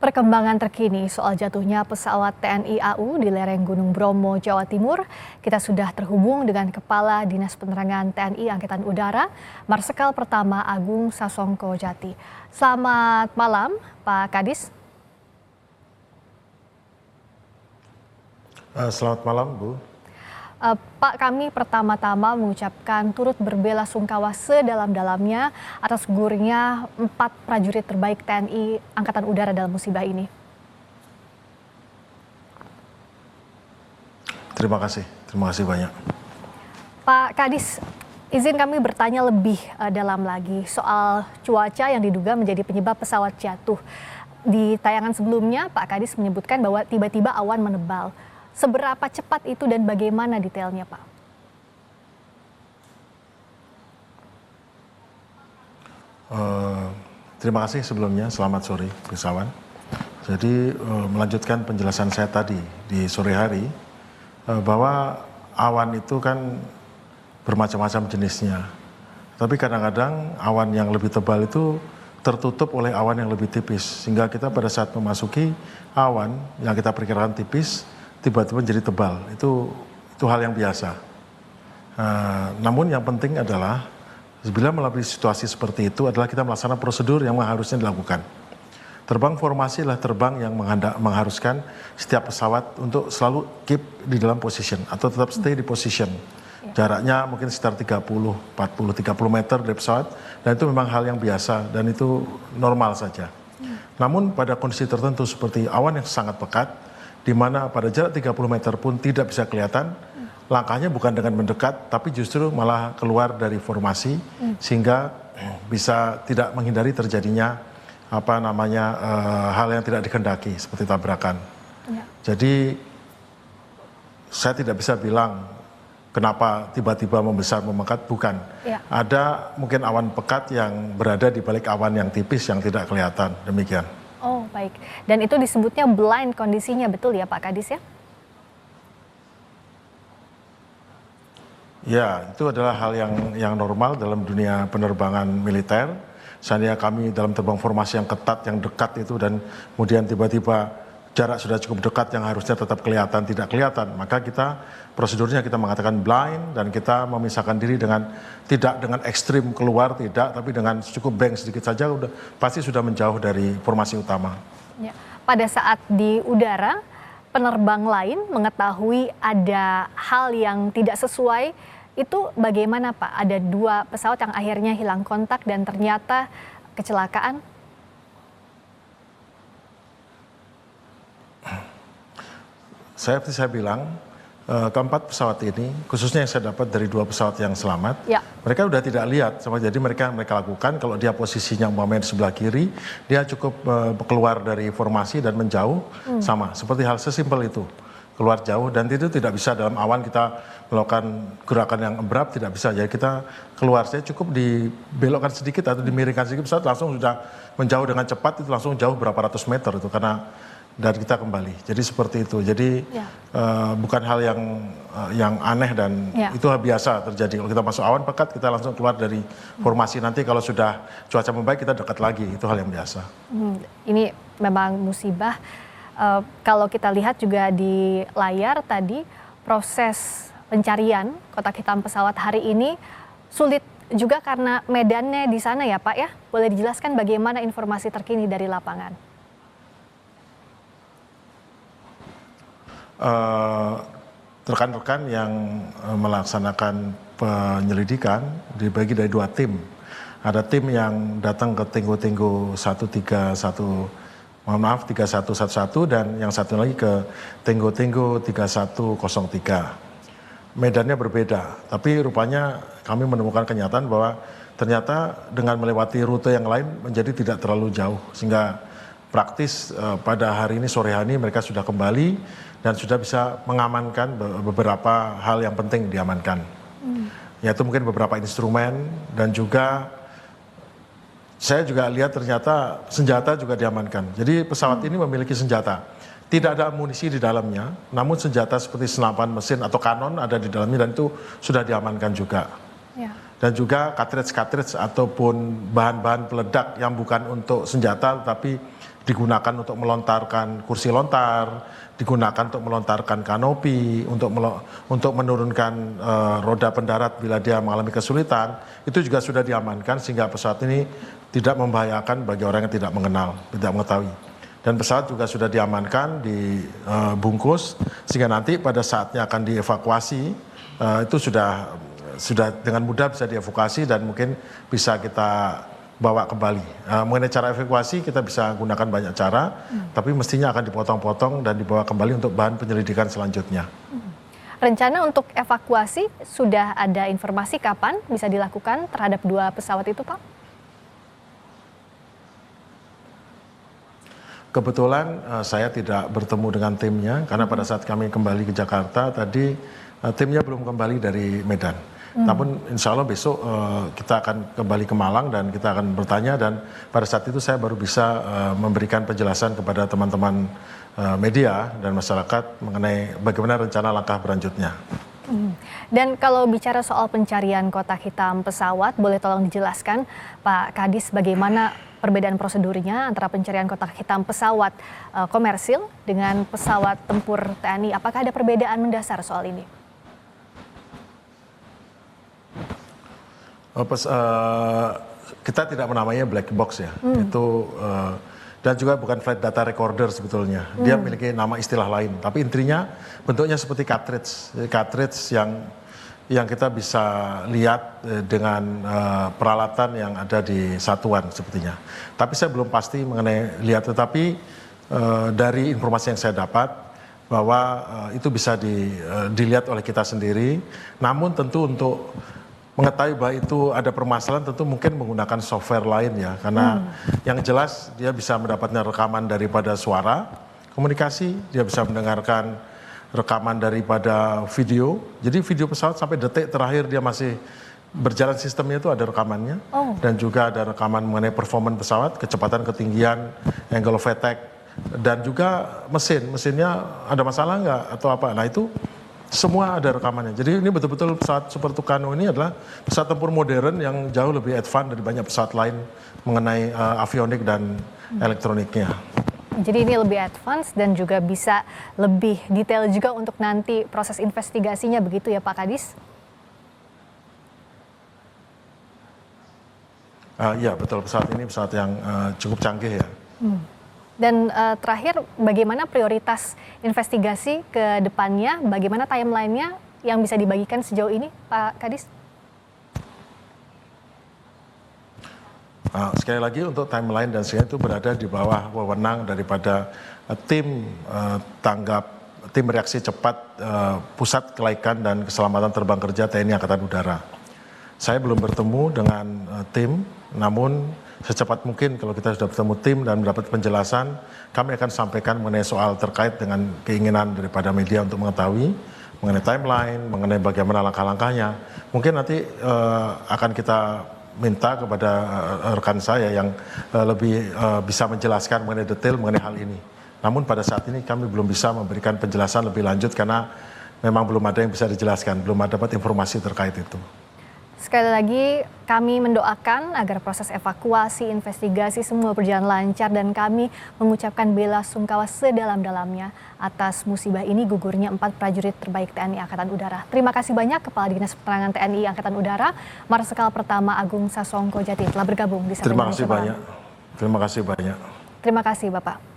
Perkembangan terkini soal jatuhnya pesawat TNI AU di lereng Gunung Bromo, Jawa Timur, kita sudah terhubung dengan Kepala Dinas Penerangan TNI Angkatan Udara, Marsikal Pertama Agung Sasongko Jati. Selamat malam, Pak Kadis. Selamat malam, Bu. Pak, kami pertama-tama mengucapkan turut berbelasungkawa sedalam-dalamnya atas gugurnya 4 prajurit terbaik TNI Angkatan Udara dalam musibah ini. Terima kasih banyak. Pak Kadis, izin kami bertanya lebih dalam lagi soal cuaca yang diduga menjadi penyebab pesawat jatuh. Di tayangan sebelumnya, Pak Kadis menyebutkan bahwa tiba-tiba awan menebal. Seberapa cepat itu dan bagaimana detailnya, Pak? Terima kasih sebelumnya, selamat sore pesawat. Jadi melanjutkan penjelasan saya tadi di sore hari, bahwa awan itu kan bermacam-macam jenisnya. Tapi kadang-kadang awan yang lebih tebal itu tertutup oleh awan yang lebih tipis. Sehingga kita pada saat memasuki awan yang kita perkirakan tipis, tiba-tiba menjadi tebal. Itu hal yang biasa. Namun yang penting adalah bila melalui situasi seperti itu adalah kita melaksanakan prosedur yang harusnya dilakukan. Terbang formasi adalah terbang yang mengharuskan setiap pesawat untuk selalu keep di dalam position atau tetap stay di position. Jaraknya mungkin sekitar 30 meter dari pesawat, dan itu memang hal yang biasa dan itu normal saja. Namun pada kondisi tertentu seperti awan yang sangat pekat, di mana pada jarak 30 meter pun tidak bisa kelihatan, langkahnya bukan dengan mendekat, tapi justru malah keluar dari formasi, sehingga bisa tidak menghindari terjadinya hal yang tidak dikehendaki, seperti tabrakan. Jadi saya tidak bisa bilang kenapa tiba-tiba membesar memekat, bukan. Ada mungkin awan pekat yang berada di balik awan yang tipis yang tidak kelihatan, demikian. Oh, baik. Dan itu disebutnya blind kondisinya, betul ya Pak Kadis ya? Ya, itu adalah hal yang normal dalam dunia penerbangan militer. Seandainya kami dalam terbang formasi yang ketat, yang dekat itu, dan kemudian tiba-tiba jarak sudah cukup dekat yang harusnya tetap kelihatan, tidak kelihatan, maka prosedurnya kita mengatakan blind, dan kita memisahkan diri tidak dengan ekstrim keluar, tidak, tapi dengan cukup bank sedikit saja pasti sudah menjauh dari formasi utama. Ya. Pada saat di udara, penerbang lain mengetahui ada hal yang tidak sesuai, itu bagaimana Pak? Ada 2 pesawat yang akhirnya hilang kontak dan ternyata kecelakaan? Seperti saya bilang, keempat pesawat ini, khususnya yang saya dapat dari 2 pesawat yang selamat, mereka sudah tidak lihat, jadi mereka lakukan, kalau dia posisinya umpamanya di sebelah kiri, dia cukup keluar dari formasi dan menjauh, sama, seperti hal sesimpel itu, keluar jauh, dan itu tidak bisa dalam awan kita melakukan gerakan yang embrap, tidak bisa, jadi kita keluar, saya cukup dibelokkan sedikit atau dimiringkan sedikit, pesawat langsung sudah menjauh dengan cepat, itu langsung jauh berapa ratus meter itu, karena dan kita kembali. Jadi seperti itu. Jadi bukan hal yang aneh, dan itu biasa terjadi. Kalau kita masuk awan pekat, kita langsung keluar dari formasi. Nanti kalau sudah cuaca membaik, kita dekat lagi. Itu hal yang biasa. Ini memang musibah. Kalau kita lihat juga di layar tadi, proses pencarian kotak hitam pesawat hari ini sulit juga karena medannya di sana ya Pak ya. Boleh dijelaskan bagaimana informasi terkini dari lapangan? Rekan-rekan yang melaksanakan penyelidikan dibagi dari 2 tim. Ada tim yang datang ke Tenggo 3111 dan yang satu lagi ke Tenggo 3103. Medannya berbeda, tapi rupanya kami menemukan kenyataan bahwa ternyata dengan melewati rute yang lain menjadi tidak terlalu jauh, sehingga praktis pada hari ini, sore hari ini mereka sudah kembali dan sudah bisa mengamankan beberapa hal yang penting diamankan. Yaitu mungkin beberapa instrumen, dan juga saya juga lihat ternyata senjata juga diamankan. Jadi pesawat ini memiliki senjata. Tidak ada amunisi di dalamnya, namun senjata seperti senapan mesin atau kanon ada di dalamnya, dan itu sudah diamankan juga. dan juga cartridge ataupun bahan-bahan peledak yang bukan untuk senjata tapi digunakan untuk melontarkan kursi lontar, digunakan untuk melontarkan kanopi, untuk menurunkan roda pendarat bila dia mengalami kesulitan, itu juga sudah diamankan sehingga pesawat ini tidak membahayakan bagi orang yang tidak mengenal, tidak mengetahui. Dan pesawat juga sudah diamankan, dibungkus, sehingga nanti pada saatnya akan dievakuasi, itu sudah dengan mudah bisa dievakuasi dan mungkin bisa kita bawa kembali. Mengenai cara evakuasi kita bisa gunakan banyak cara, tapi mestinya akan dipotong-potong dan dibawa kembali untuk bahan penyelidikan selanjutnya. Rencana untuk evakuasi sudah ada informasi kapan bisa dilakukan terhadap 2 pesawat itu, Pak? Kebetulan saya tidak bertemu dengan timnya karena pada saat kami kembali ke Jakarta tadi timnya belum kembali dari Medan. Namun insya Allah besok kita akan kembali ke Malang dan kita akan bertanya, dan pada saat itu saya baru bisa memberikan penjelasan kepada teman-teman media dan masyarakat mengenai bagaimana rencana langkah berlanjutnya. Dan kalau bicara soal pencarian kotak hitam pesawat, boleh tolong dijelaskan Pak Kadis bagaimana perbedaan prosedurnya antara pencarian kotak hitam pesawat komersil dengan pesawat tempur TNI? Apakah ada perbedaan mendasar soal ini? Kita tidak menamainya black box ya, itu dan juga bukan flight data recorder sebetulnya. Dia memiliki nama istilah lain, tapi intinya bentuknya seperti cartridge yang kita bisa lihat dengan peralatan yang ada di satuan sepertinya. Tapi saya belum pasti mengenai lihat, tetapi dari informasi yang saya dapat bahwa itu bisa dilihat oleh kita sendiri. Namun tentu untuk mengetahui bahwa itu ada permasalahan tentu mungkin menggunakan software lain ya, karena yang jelas dia bisa mendapatkan rekaman daripada suara komunikasi, dia bisa mendengarkan rekaman daripada video. Jadi video pesawat sampai detik terakhir dia masih berjalan sistemnya itu ada rekamannya. Dan juga ada rekaman mengenai performa pesawat, kecepatan, ketinggian, angle of attack, dan juga mesinnya ada masalah nggak atau apa. Nah itu semua ada rekamannya. Jadi ini betul-betul pesawat Super Tucano ini adalah pesawat tempur modern yang jauh lebih advance dari banyak pesawat lain mengenai avionik dan elektroniknya. Jadi ini lebih advance dan juga bisa lebih detail juga untuk nanti proses investigasinya, begitu ya Pak Kadis? Ya betul, pesawat ini pesawat yang cukup canggih ya. Dan terakhir, bagaimana prioritas investigasi ke depannya? Bagaimana timeline-nya yang bisa dibagikan sejauh ini, Pak Kadis? Sekali lagi untuk timeline dan sebagainya itu berada di bawah wewenang daripada tim reaksi cepat Pusat Kelaikan dan Keselamatan Terbang Kerja TNI Angkatan Udara. Saya belum bertemu dengan tim, namun secepat mungkin kalau kita sudah bertemu tim dan mendapat penjelasan, kami akan sampaikan mengenai soal terkait dengan keinginan daripada media untuk mengetahui mengenai timeline, mengenai bagaimana langkah-langkahnya. Mungkin nanti akan kita minta kepada rekan saya yang lebih bisa menjelaskan mengenai detail mengenai hal ini. Namun pada saat ini kami belum bisa memberikan penjelasan lebih lanjut karena memang belum ada yang bisa dijelaskan, belum ada dapat informasi terkait itu. Sekali lagi kami mendoakan agar proses evakuasi, investigasi semua berjalan lancar, dan kami mengucapkan bela sungkawa sedalam-dalamnya atas musibah ini gugurnya 4 prajurit terbaik TNI Angkatan Udara. Terima kasih banyak Kepala Dinas Penerangan TNI Angkatan Udara, Marsikal Pertama Agung Sasongko Jati telah bergabung di Sapa Terima kasih banyak. Terima kasih banyak. Terima kasih Bapak.